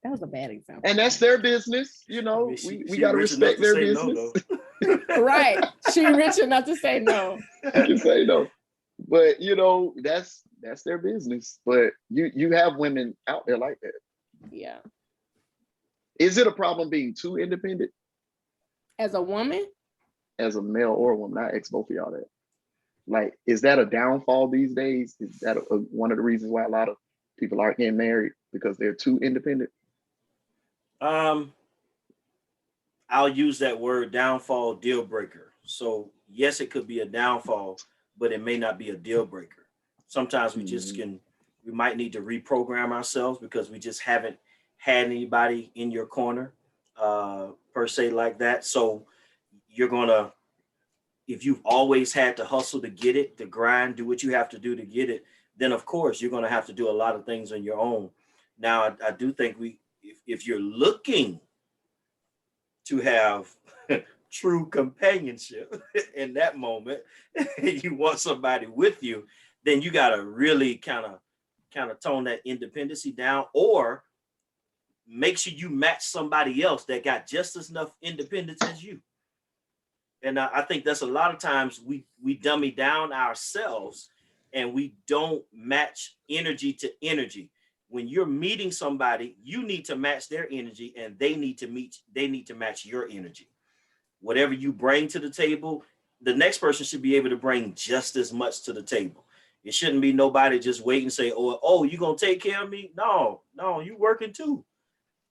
That was a bad example.
And that's their business,
I mean,
we
she
gotta
rich enough
respect
to
their
say
business.
no,
Right. She rich enough to say no.
You can say no. But that's their business. But you have women out there like that.
Yeah.
Is it a problem being too independent?
As a woman?
As a male or a woman, I ask both of y'all that. Like, is that a downfall these days? Is that one of the reasons why a lot of people aren't getting married because they're too independent?
I'll use that word downfall, deal breaker. So yes, it could be a downfall, but it may not be a deal breaker. Sometimes we might need to reprogram ourselves because we just haven't had anybody in your corner per se like that. So you're gonna, if you've always had to hustle to get it, to grind, do what you have to do to get it, then of course you're gonna have to do a lot of things on your own. Now, I do think if you're looking to have true companionship in that moment, you want somebody with you, then you got to really kind of tone that independency down, or make sure you match somebody else that got just as enough independence as you. And I think that's a lot of times we dummy down ourselves and we don't match energy to energy. when you're meeting somebody, you need to match their energy, and they need to match your energy. Whatever you bring to the table, the next person should be able to bring just as much to the table. It shouldn't be nobody just wait and say, oh, you gonna take care of me? No, you working too.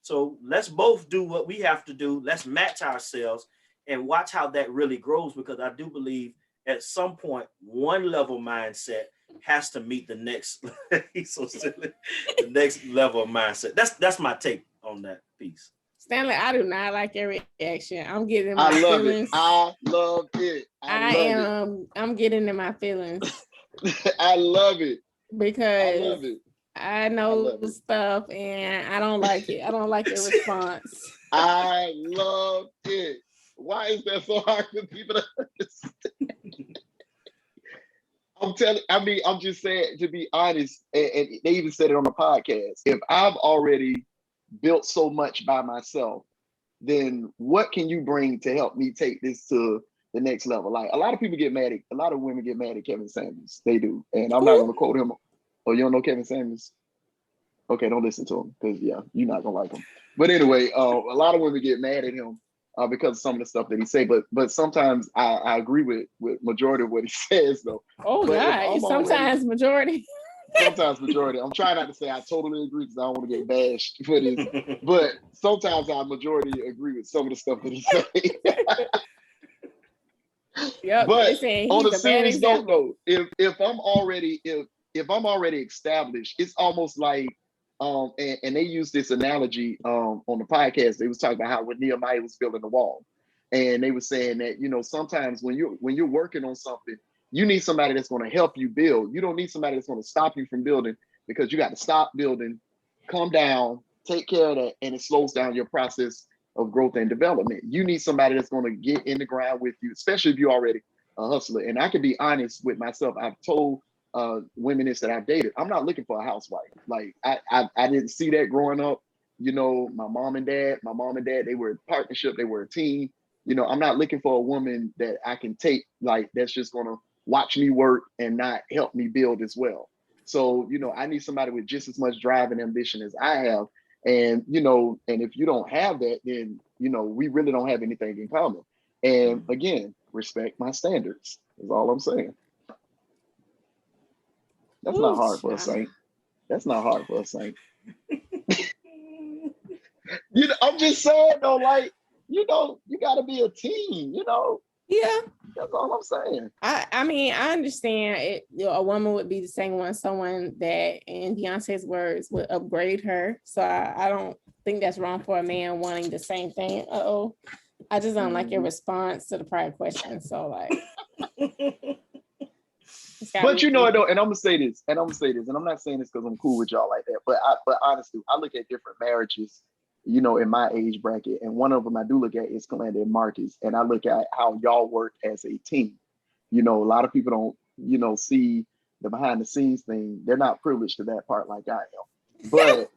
So let's both do what we have to do. Let's match ourselves and watch how that really grows, because I do believe at some point, one level mindset has to meet the next. He's so silly. The next level of mindset. That's my take on that piece.
Stanley, I do not like your reaction. I'm getting in my
I love
feelings.
it. I love it.
I'm getting in my feelings
I love it.
because
I love it.
I know stuff and I don't like it. I don't like your response.
I love it. Why is that so hard for people to understand? I'm just saying, to be honest, and they even said it on the podcast. If I've already built so much by myself, then what can you bring to help me take this to the next level? Like, a lot of women get mad at Kevin Samuels. They do. And I'm not going to quote him. Oh, you don't know Kevin Samuels? Okay, don't listen to him, because you're not going to like him. But anyway, a lot of women get mad at him because of some of the stuff that he say. But sometimes I agree with majority of what he says, though.
Oh,
but
God, sometimes majority.
Sometimes majority. I'm trying not to say I totally agree, because I don't want to get bashed for this. But sometimes I majority agree with some of the stuff that he say.
Yep,
but on a serious note, though, if I'm already established, it's almost like and they use this analogy on the podcast. They was talking about how when Nehemiah was building the wall, and they were saying that, sometimes when you're working on something, you need somebody that's going to help you build. You don't need somebody that's going to stop you from building, because you got to stop building, come down, take care of that, and it slows down your process of growth and development. You need somebody that's going to get in the ground with you, especially if you're already a hustler. And I can be honest with myself. I've told women this that I've dated, I'm not looking for a housewife. Like, I didn't see that growing up. My mom and dad, they were a partnership. They were a team. I'm not looking for a woman that I can take, like, that's just going to watch me work and not help me build as well. So, I need somebody with just as much drive and ambition as I have. And, and if you don't have that, then, we really don't have anything in common. And again, respect my standards is all I'm saying. That's not hard for a saint. That's not hard for a saint. I'm just saying, though, like, you got to be a team,
Yeah.
That's all I'm saying.
I mean, I understand it. A woman would be the same one, someone that, in Beyonce's words, would upgrade her. So I don't think that's wrong for a man wanting the same thing. I just don't like your response to the prior question. So, like,
but though, and I'm gonna say this, and I'm not saying this because I'm cool with y'all like that, but honestly, I look at different marriages, in my age bracket, and one of them I do look at is Kalanda and Marcus, and I look at how y'all work as a team. A lot of people don't, see the behind the scenes thing. They're not privileged to that part like I am. But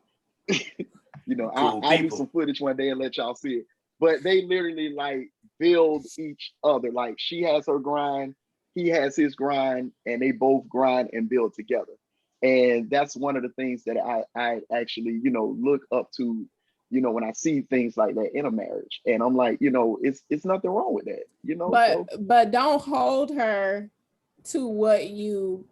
I'll do some footage one day and let y'all see it. But they literally, like, build each other. Like, she has her grind, he has his grind, and they both grind and build together. And that's one of the things that I actually, look up to, when I see things like that in a marriage. And I'm like, it's nothing wrong with that,
But don't hold her to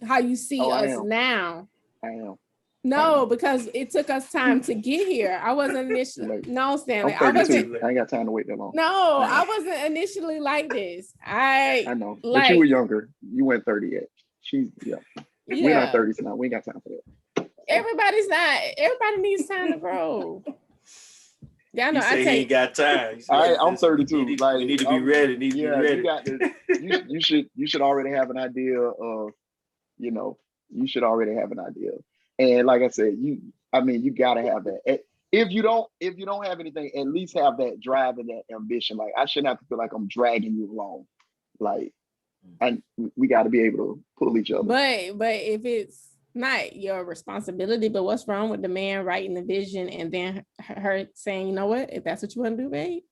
how you see us now.
I am.
No, because it took us time to get here. I wasn't initially. No, Stanley.
I ain't got time to wait that long.
No, I wasn't initially like this. I know.
But you were younger. You weren't 30 yet. We're not 30s now. We ain't got time for that.
Everybody needs time to grow. Yeah, I know.
He ain't got time.
I'm 32.
We need to be ready.
You should already have an idea of, you should already have an idea. And like I said, you gotta have that. If you don't have anything, at least have that drive and that ambition. Like, I shouldn't have to feel like I'm dragging you along. Like, we got to be able to pull each other.
But if it's not your responsibility, but what's wrong with the man writing the vision and then her saying, you know what, if that's what you want to do, babe,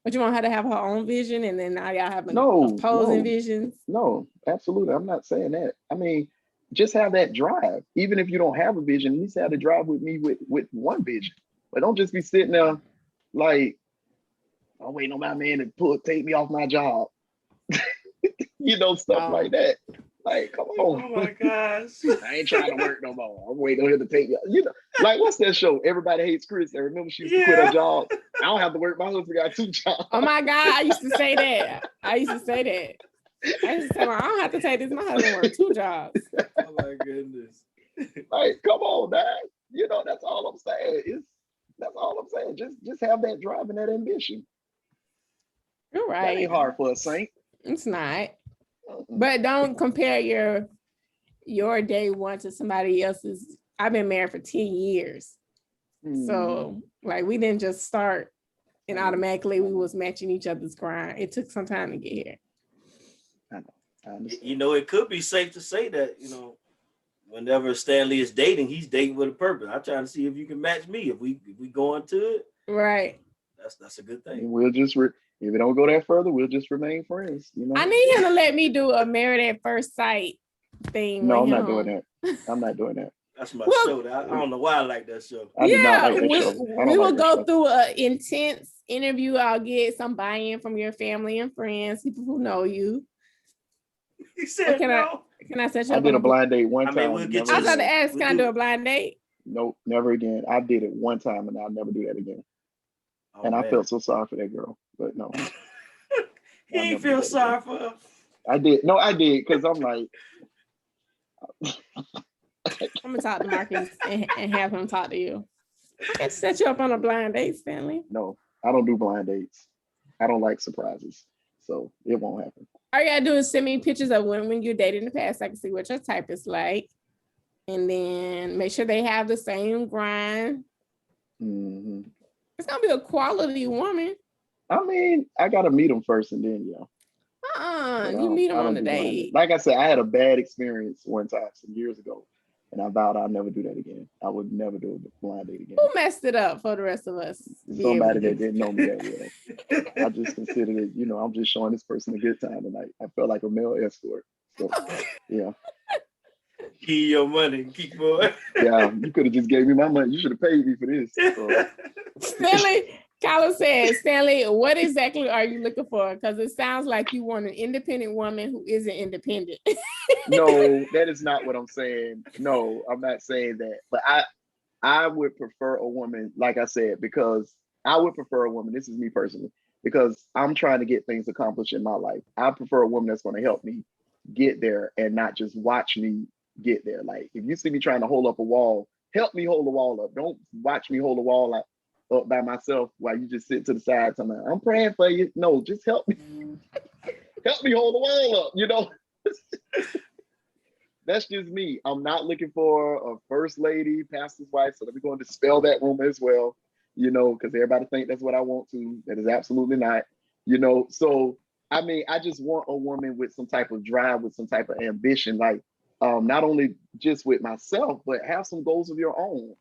but you want her to have her own vision, and then now y'all have opposing visions?
No, absolutely. I'm not saying that. I mean, just have that drive. Even if you don't have a vision, at least have the drive with me with one vision. But don't just be sitting there like, I'm waiting on my man to take me off my job. Stuff like that. Like, come on.
Oh my gosh.
I ain't trying to work no more. I'm waiting on him to take me. Like, what's that show? Everybody Hates Chris. I remember she used to quit her job. I don't have to work. My husband got 2 jobs.
Oh my God, I used to say that. I used to say, I don't have to take this. My husband worked 2 jobs.
Oh my goodness.
Like, come on, man. That's all I'm saying. That's all I'm saying. Just have that drive and that ambition.
You're right.
That ain't hard for a saint.
It's not. But don't compare your day one to somebody else's. I've been married for 10 years. So like we didn't just start and automatically we was matching each other's grind. It took some time to get here.
I understand.
It could be safe to say that, whenever Stanley is dating, he's dating with a purpose. I'm trying to see if you can match me. If we go into it,
right.
That's a good thing.
And we'll just if it don't go that further, we'll just remain friends.
I need him to let me do a married at first sight thing.
No, I'm not doing that. I'm not doing that.
That's my show. I don't know why I like that show.
I do not like that show.
We will go through an intense interview. I'll get some buy-in from your family and friends, people who know you.
He said
can I set you up?
I did a blind date one time.
We'll get
I was about to ask, can I do a blind date?
Nope, never again. I did it one time and I'll never do that again. I felt so sorry for that girl, but no.
He ain't feel sorry for her.
I did. No, I did, because I'm like,
I'm gonna talk to Marcus and have him talk to you. I can set you up on a blind date, Stanley.
No, I don't do blind dates. I don't like surprises, so it won't happen.
All you gotta do is send me pictures of when you dated in the past. I can see what your type is like, and then make sure they have the same grind.
Mm-hmm.
It's gonna be a quality woman.
I mean, I gotta meet them first, and then
you meet them on the date.
Like I said, I had a bad experience one time some years ago, and I vowed I'll never do that again. I would never do a blind date again.
Who messed it up for the rest of us?
Somebody that didn't know me that well. I just considered it, I'm just showing this person a good time tonight. I felt like a male escort. So, yeah.
Keep your money, keep more.
Yeah, you could have just gave me my money. You should have paid me for this. So.
Stanley, Kyla said, Stanley, what exactly are you looking for? Because it sounds like you want an independent woman who isn't independent.
No, that is not what I'm saying. No, I'm not saying that. But I would prefer a woman, like I said, because I would prefer a woman, this is me personally, because I'm trying to get things accomplished in my life. I prefer a woman that's going to help me get there and not just watch me get there. Like, if you see me trying to hold up a wall, help me hold the wall up. Don't watch me hold the wall up by myself while you just sit to the side. I'm praying for you. No, just help me. Help me hold the wall up, That's just me. I'm not looking for a first lady, pastor's wife. So let me go and dispel that rumor as well, because everybody think that's what I want to. That is absolutely not, So, I mean, I just want a woman with some type of drive, with some type of ambition, like not only just with myself, but have some goals of your own,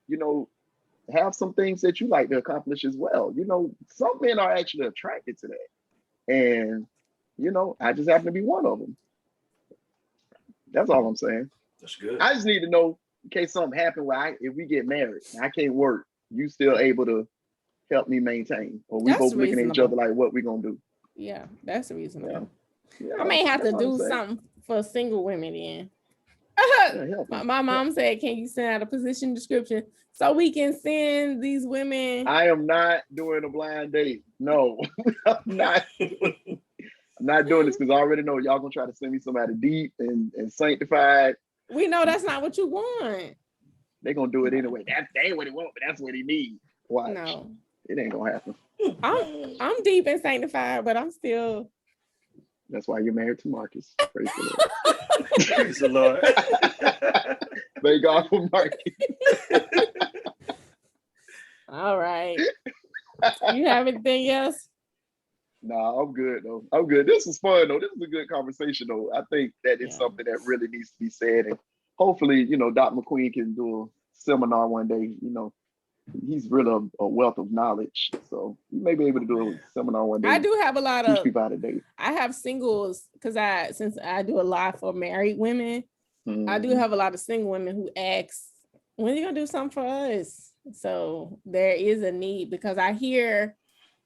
have some things that you like to accomplish as well. Some men are actually attracted to that. And, I just happen to be one of them. That's all I'm saying.
That's good.
I just need to know in case something happened where if we get married and I can't work, you still able to help me maintain, or we both looking at each other like, what we gonna do?
Yeah, that's reasonable.
Yeah,
I may have to do something for single women then. My mom said, can you send out a position description so we can send these women?
I am not doing a blind date. No, I'm not. I'm not doing this because I already know y'all gonna try to send me somebody deep and sanctified.
We know that's not what you want.
They're gonna do it anyway. That ain't what he want, but that's what he needs. Watch.
No,
it ain't gonna happen.
I'm deep and sanctified, but I'm still.
That's why you're married to Marcus. Praise the Lord.
Praise the Lord.
Thank God for Marcus.
All right. You have anything else?
Nah, I'm good though. I'm good. This was fun though. This is a good conversation though. I think that is something that really needs to be said, and hopefully, Dr. McQueen can do a seminar one day. He's really a wealth of knowledge, so you may be able to do a seminar one day.
I do have a lot of
people how to date.
I have singles because since I do a lot for married women, I do have a lot of single women who ask, when are you gonna do something for us? So there is a need, because I hear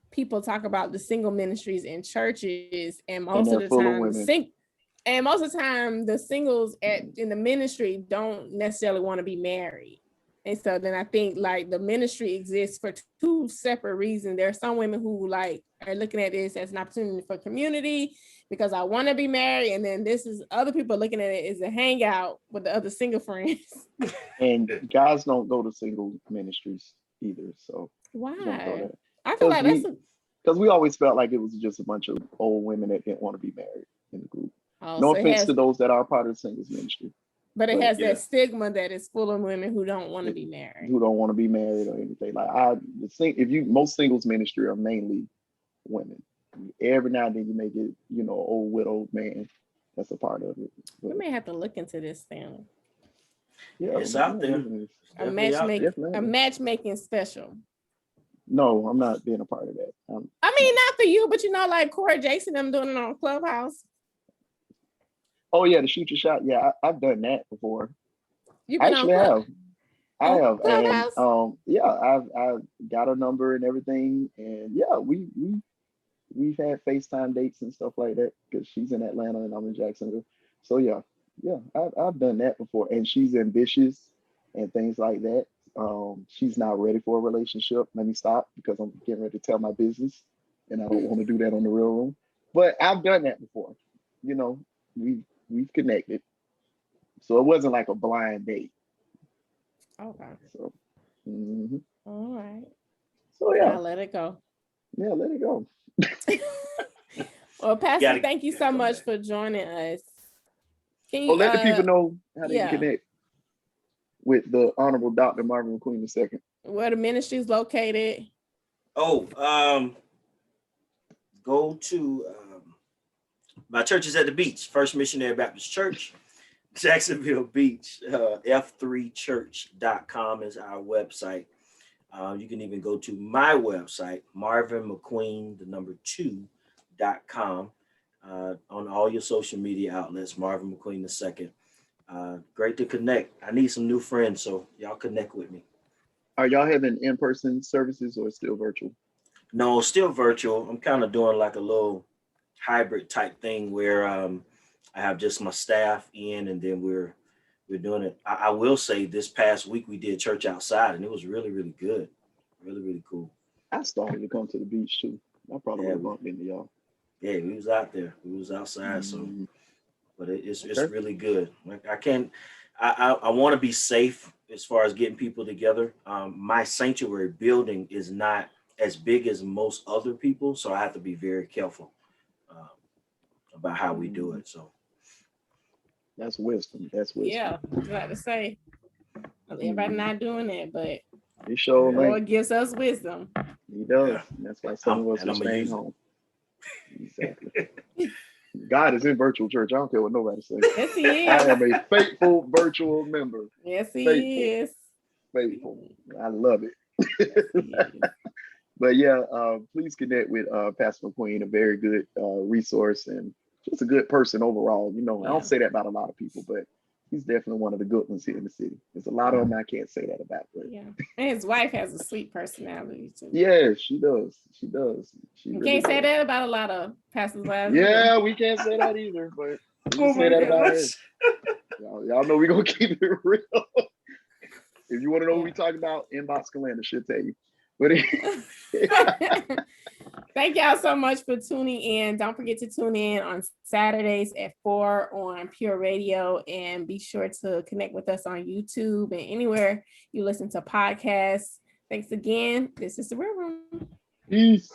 people talk about the single ministries in churches, and most of the time the singles in the ministry don't necessarily want to be married. And so then I think like the ministry exists for two separate reasons. There are some women who like are looking at this as an opportunity for community because I want to be married. And then this is other people looking at it as a hangout with the other single friends.
And guys don't go to single ministries either. So
why? I feel like
because we always felt like it was just a bunch of old women that didn't want to be married in the group. No offense to those that are part of the singles ministry.
But it has that stigma that it's full of women who don't want to be married.
Who don't want to be married or anything. Like most singles ministry are mainly women. Every now and then you may get, old widowed man that's a part of it.
We may have to look into this thing.
Yeah,
it's out there.
A matchmaking special.
No, I'm not being a part of that.
I mean, not for you, but like Corey Jason, them doing it on Clubhouse.
Oh yeah, to shoot your shot. Yeah, I've done that before. I actually have. I have, and I've got a number and everything, and yeah, we've had FaceTime dates and stuff like that because she's in Atlanta and I'm in Jacksonville. So yeah, I've done that before, and she's ambitious and things like that. She's not ready for a relationship. Let me stop because I'm getting ready to tell my business, and I don't want to do that on the real room. But I've done that before. We've connected, so it wasn't like a blind date.
Okay.
So.
All right.
So yeah,
I'll let it go.
Yeah, let it go.
Well, Pastor, thank you so much for joining us.
Can you let the people know how they can connect with the Honorable Dr. Marvin McQueen II?
Where the ministry is located?
Go to my church is at the beach, First Missionary Baptist Church, Jacksonville Beach. F3church.com is our website. You can even go to my website, marvinmcqueen2.com, on all your social media outlets, Marvin McQueen II. Great to connect. I need some new friends, so y'all connect with me.
Are y'all having in-person services or still virtual?
No, still virtual. I'm kind of doing like a little hybrid type thing where I have just my staff in, and then we're doing it. I will say this past week we did church outside, and it was really, really good. Really, really cool.
I started to come to the beach too. I probably would have bumped into y'all.
Yeah, we was out there. We was outside. So, but it's really good. Like I want to be safe as far as getting people together. My sanctuary building is not as big as most other people, so I have to be very careful about how we do it. So
that's wisdom.
Yeah, I was about to say everybody not doing it, but
he sure
Lord gives us wisdom.
He does. Yeah. That's why some of us are staying home. Exactly. God is in virtual church. I don't care what nobody says.
Yes, he is.
I am a faithful virtual member.
Yes, he is.
Faithful. I love it. But yeah, please connect with Pastor McQueen, a very good resource and just a good person overall. I don't say that about a lot of people, but he's definitely one of the good ones here in the city. There's a lot of them I can't say that about. But
yeah, and his wife has a sweet personality too.
Yeah, she does. She does.
You really can't say that about a lot of pastors' wives.
Yeah, we can't say that either. But we can say that about her. Y'all know we're gonna keep it real. If you want to know what we talking about, inbox Kalanda, she'll tell you. But
thank y'all so much for tuning in. Don't forget to tune in on Saturdays at 4 on Pure Radio, and be sure to connect with us on YouTube and anywhere you listen to podcasts. Thanks again. This is The Real Room.
Peace.